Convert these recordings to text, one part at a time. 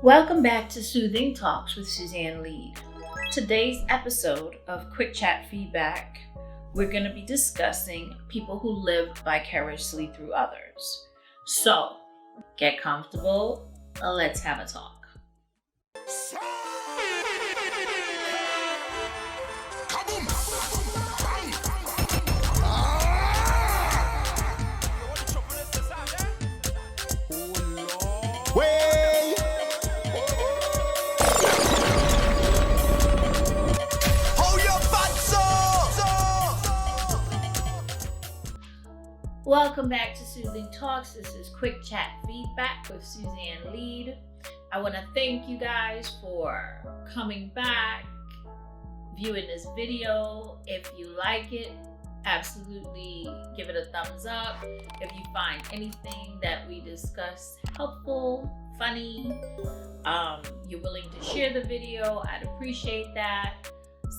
Welcome back to Suuthing Talks with Susanleid. Today's episode of Quick Chat Feedback, we're going to be discussing people who live vicariously through others. So, get comfortable, let's have a talk. Welcome back to Suuthing Talks. This is Quick Chat Feedback with Susanleid. I want to thank you guys for coming back, viewing this video. If you like it, absolutely give it a thumbs up. If you find anything that we discuss helpful, funny, you're willing to share the video, I'd appreciate that.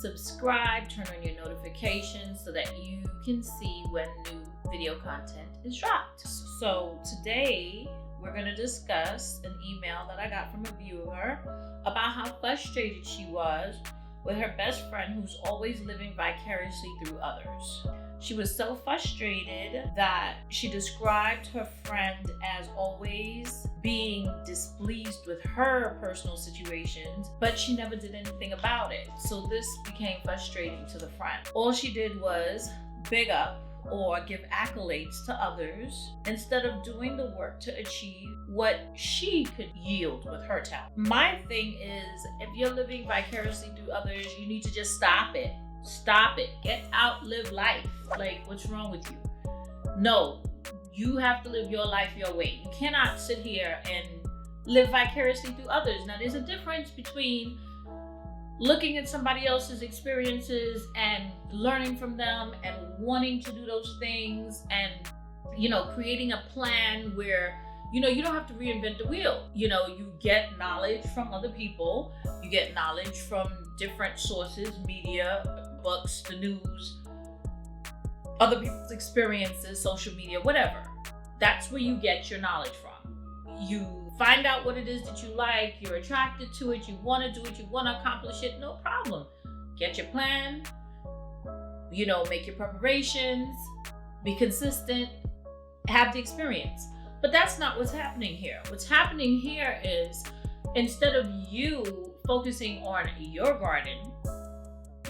Subscribe, turn on your notifications so that you can see when new video content is dropped. So today we're going to discuss an email that I got from a viewer about how frustrated she was with her best friend who's always living vicariously through others. She was so frustrated that she described her friend as always being displeased with her personal situations, but she never did anything about it. So this became frustrating to the friend. All she did was big up or give accolades to others instead of doing the work to achieve what she could yield with her talent. My thing is, if you're living vicariously through others, you need to just stop it. Stop it. Get out, live life. Like, what's wrong with you? No, you have to live your life your way. You cannot sit here and live vicariously through others. Now, there's a difference between looking at somebody else's experiences and learning from them and wanting to do those things and, creating a plan where, you don't have to reinvent the wheel. You get knowledge from other people. You get knowledge from different sources, media, books, the news, other people's experiences, social media, whatever. That's where you get your knowledge from. You find out what it is that you like, you're attracted to it, you want to do it, you want to accomplish it, no problem. Get your plan, make your preparations, be consistent, have the experience. But that's not what's happening here. What's happening here is, instead of you focusing on your garden,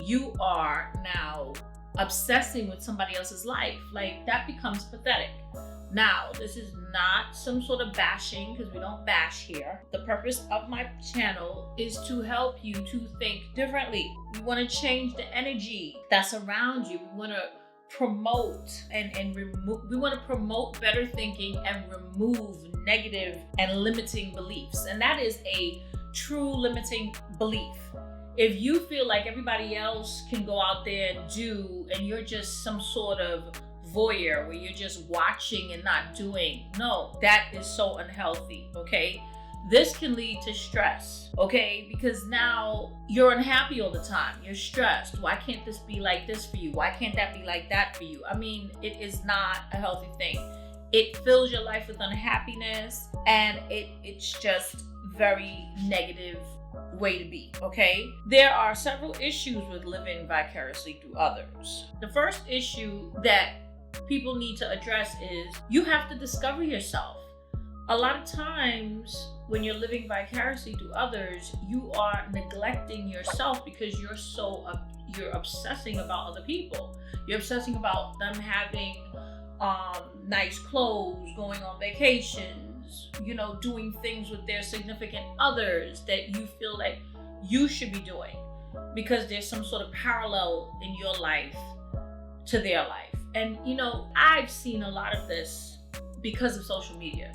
you are now obsessing with somebody else's life. Like, that becomes pathetic. Now, this is not some sort of bashing, because we don't bash here. The purpose of my channel is to help you to think differently. We want to change the energy that's around you. We want to promote and remove. We want to promote better thinking and remove negative and limiting beliefs. And that is a true limiting belief. If you feel like everybody else can go out there and do, and you're just some sort of voyeur where you're just watching and not doing, no, that is so unhealthy, okay? This can lead to stress, okay? Because now you're unhappy all the time. You're stressed. Why can't this be like this for you? Why can't that be like that for you? I mean, it is not a healthy thing. It fills your life with unhappiness, and it's just very negative way to be, okay? There are several issues with living vicariously through others. The first issue that people need to address is you have to discover yourself. A lot of times when you're living vicariously through others, you are neglecting yourself because you're obsessing about other people. You're obsessing about them having nice clothes, going on vacations, doing things with their significant others that you feel like you should be doing because there's some sort of parallel in your life to their life. And, I've seen a lot of this because of social media.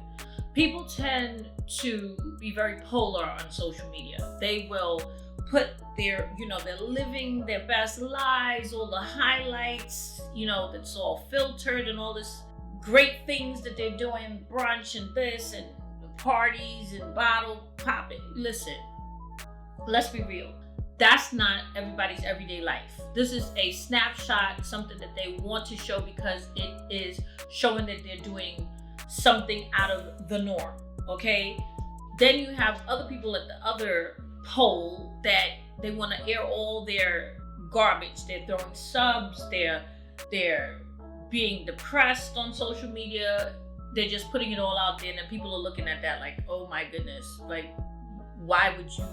People tend to be very polar on social media. They will put they're living their best lives, all the highlights, that's all filtered and all this great things that they're doing, brunch and this and parties and bottle popping. Listen, let's be real. That's not everybody's everyday life. This is a snapshot, something that they want to show because it is showing that they're doing something out of the norm, okay? then you have other people at the other pole that they want to air all their garbage. They're throwing subs, they're being depressed on social media. They're just putting it all out there, and then people are looking at that like, oh my goodness, like, why would you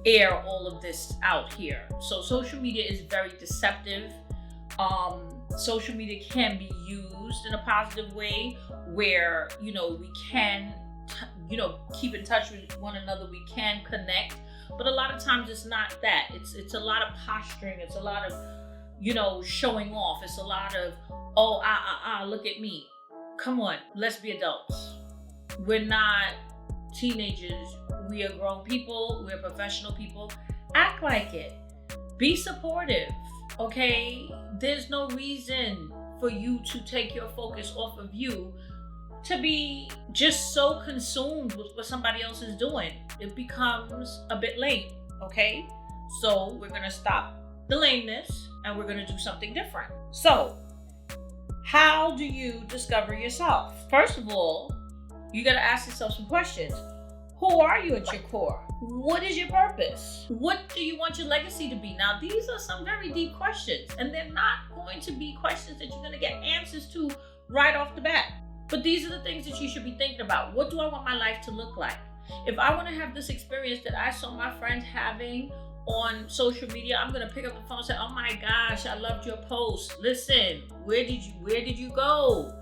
air all of this out here? So social media is very deceptive. Social media can be used in a positive way where, we can, keep in touch with one another, we can connect, but a lot of times it's not that. It's a lot of posturing, it's a lot of, showing off, it's a lot of, look at me. Come on, let's be adults. We're not teenagers, we are grown people, we're professional people. Act like it. Be supportive, okay? There's no reason for you to take your focus off of you to be just so consumed with what somebody else is doing. It becomes a bit lame, okay? So we're gonna stop the lameness and we're gonna do something different. So, how do you discover yourself? First of all, you gotta ask yourself some questions. Who are you at your core? What is your purpose? What do you want your legacy to be? Now, these are some very deep questions, and they're not going to be questions that you're gonna get answers to right off the bat. But these are the things that you should be thinking about. What do I want my life to look like? If I want to have this experience that I saw my friend having on social media, I'm gonna pick up the phone and say, oh my gosh, I loved your post. Listen, where did you go?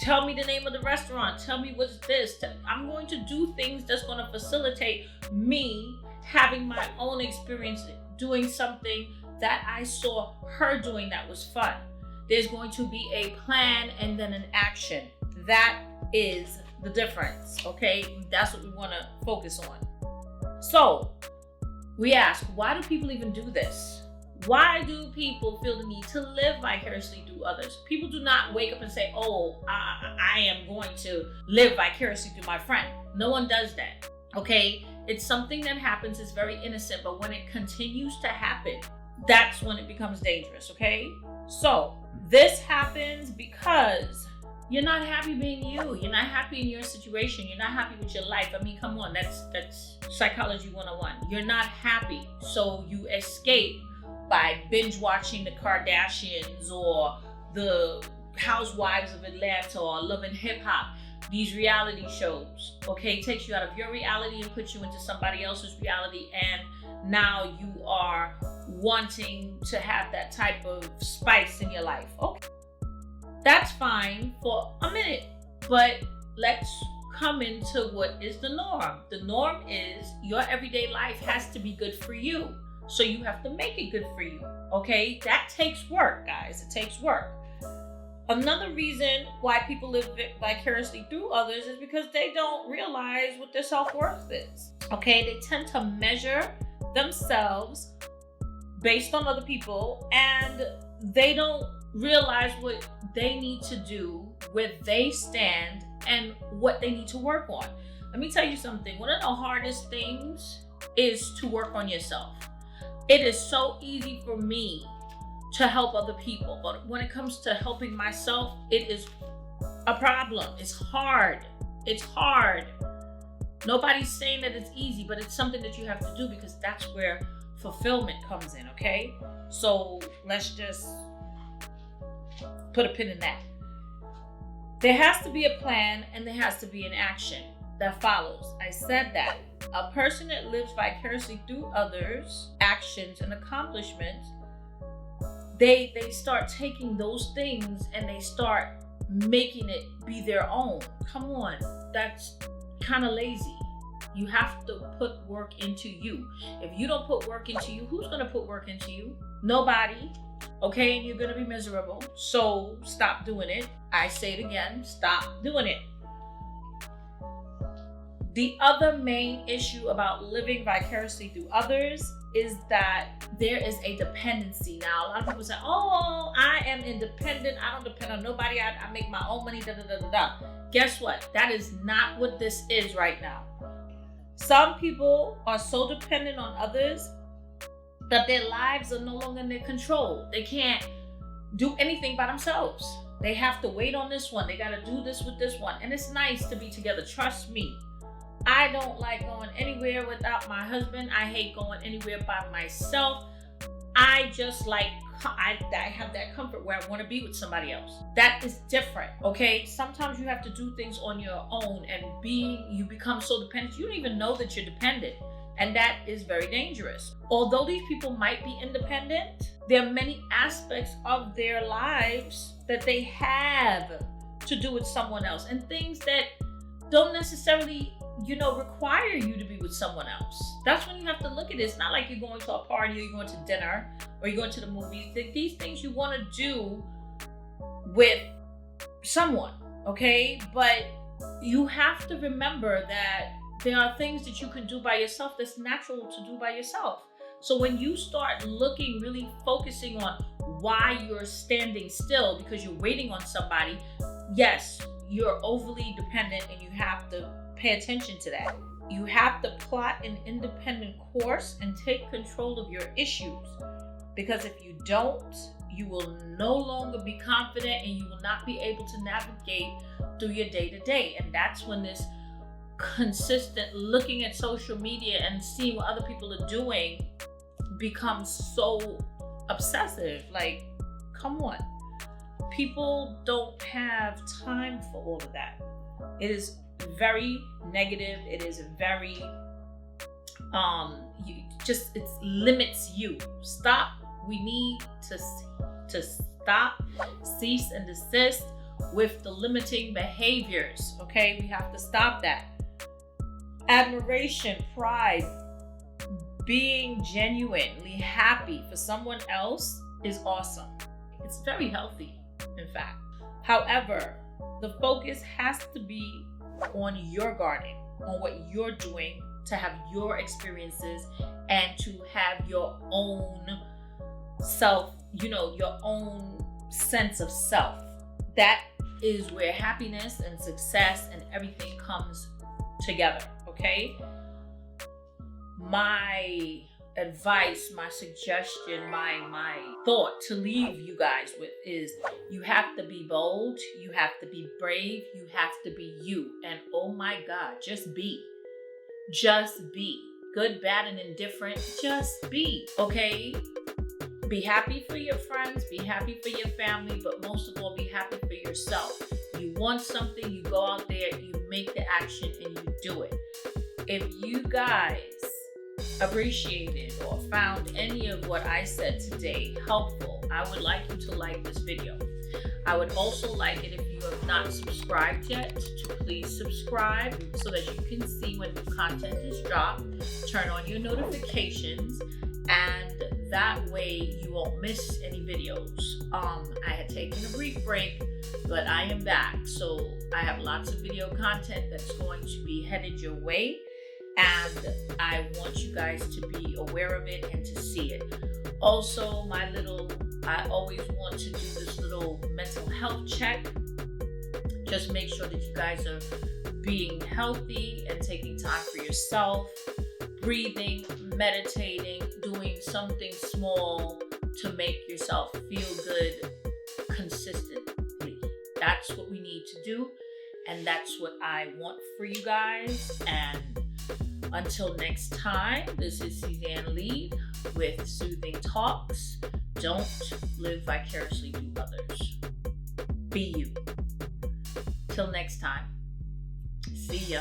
Tell me the name of the restaurant. Tell me what's this. I'm going to do things that's going to facilitate me having my own experience doing something that I saw her doing that was fun. There's going to be a plan and then an action. That is the difference, okay? That's what we want to focus on. So, we ask, why do people even do this? Why do people feel the need to live vicariously through others? People do not wake up and say, I am going to live vicariously through my friend. No one does that, okay? It's something that happens, it's very innocent, but when it continues to happen, that's when it becomes dangerous, okay? So, this happens because you're not happy being you. You're not happy in your situation. You're not happy with your life. I mean, come on, that's psychology 101. You're not happy, so you escape by binge watching the Kardashians or the Housewives of Atlanta or Love and Hip Hop, these reality shows, okay? It takes you out of your reality and puts you into somebody else's reality, and now you are wanting to have that type of spice in your life. Okay, that's fine for a minute, but let's come into what is the norm. The norm is your everyday life has to be good for you. So you have to make it good for you, okay? That takes work, guys. It takes work. Another reason why people live vicariously through others is because they don't realize what their self-worth is, okay? They tend to measure themselves based on other people, and they don't realize what they need to do, where they stand, and what they need to work on. Let me tell you something. One of the hardest things is to work on yourself. It is so easy for me to help other people, but when it comes to helping myself, it is a problem. It's hard. It's hard. Nobody's saying that it's easy, but it's something that you have to do because that's where fulfillment comes in, okay? So let's just put a pin in that. There has to be a plan and there has to be an action that follows. I said that. A person that lives vicariously through others' actions and accomplishments, they start taking those things and they start making it be their own. Come on, that's kind of lazy. You have to put work into you. If you don't put work into you, who's gonna put work into you? Nobody. Okay, and you're gonna be miserable. So stop doing it. I say it again, stop doing it. The other main issue about living vicariously through others is that there is a dependency. Now, a lot of people say, oh, I am independent. I don't depend on nobody. I make my own money, da, da, da, da, da. Guess what? That is not what this is right now. Some people are so dependent on others that their lives are no longer in their control. They can't do anything by themselves. They have to wait on this one. They got to do this with this one. And it's nice to be together. Trust me. I don't like going anywhere without my husband. I hate going anywhere by myself. I just like, I have that comfort where I want to be with somebody else. That is different, okay? Sometimes you have to do things on your own, and you become so dependent, you don't even know that you're dependent. And that is very dangerous. Although these people might be independent, there are many aspects of their lives that they have to do with someone else, and things that don't necessarily, require you to be with someone else. That's when you have to look at it. It's not like you're going to a party or you're going to dinner or you're going to the movies. These things you want to do with someone, okay? But you have to remember that there are things that you can do by yourself that's natural to do by yourself. So when you start really focusing on why you're standing still because you're waiting on somebody, yes, you're overly dependent, and you have to pay attention to that. You have to plot an independent course and take control of your issues, because if you don't, you will no longer be confident and you will not be able to navigate through your day-to-day. And that's when this consistent looking at social media and seeing what other people are doing becomes so obsessive. Like, come on. People don't have time for all of that. It is very negative. It is very, it limits you. Stop. We need to stop, cease and desist with the limiting behaviors. Okay, we have to stop that. Admiration, pride, being genuinely happy for someone else is awesome. It's very healthy, in fact. However, the focus has to be on your garden, on what you're doing to have your experiences and to have your own self, your own sense of self. That is where happiness and success and everything comes together, okay? My advice, my suggestion, my thought to leave you guys with is, you have to be bold, you have to be brave, you have to be you. And oh my God, just be. Good, bad, and indifferent, just be, okay? Be happy for your friends, be happy for your family, but most of all, be happy for yourself. You want something, you go out there, you make the action, and you do it. If you guys appreciated or found any of what I said today helpful, I would like you to like this video. I would also like it if you have not subscribed yet to please subscribe so that you can see when new content is dropped. Turn on your notifications, and that way you won't miss any videos. I had taken a brief break, but I am back. So I have lots of video content that's going to be headed your way, and I want you guys to be aware of it and to see it. Also, I always want to do this little mental health check. Just make sure that you guys are being healthy and taking time for yourself, breathing, meditating, doing something small to make yourself feel good consistently. That's what we need to do, and that's what I want for you guys. And until next time, this is Susanleid with Suuthing Talks. Don't live vicariously through others. Be you. Till next time. See ya.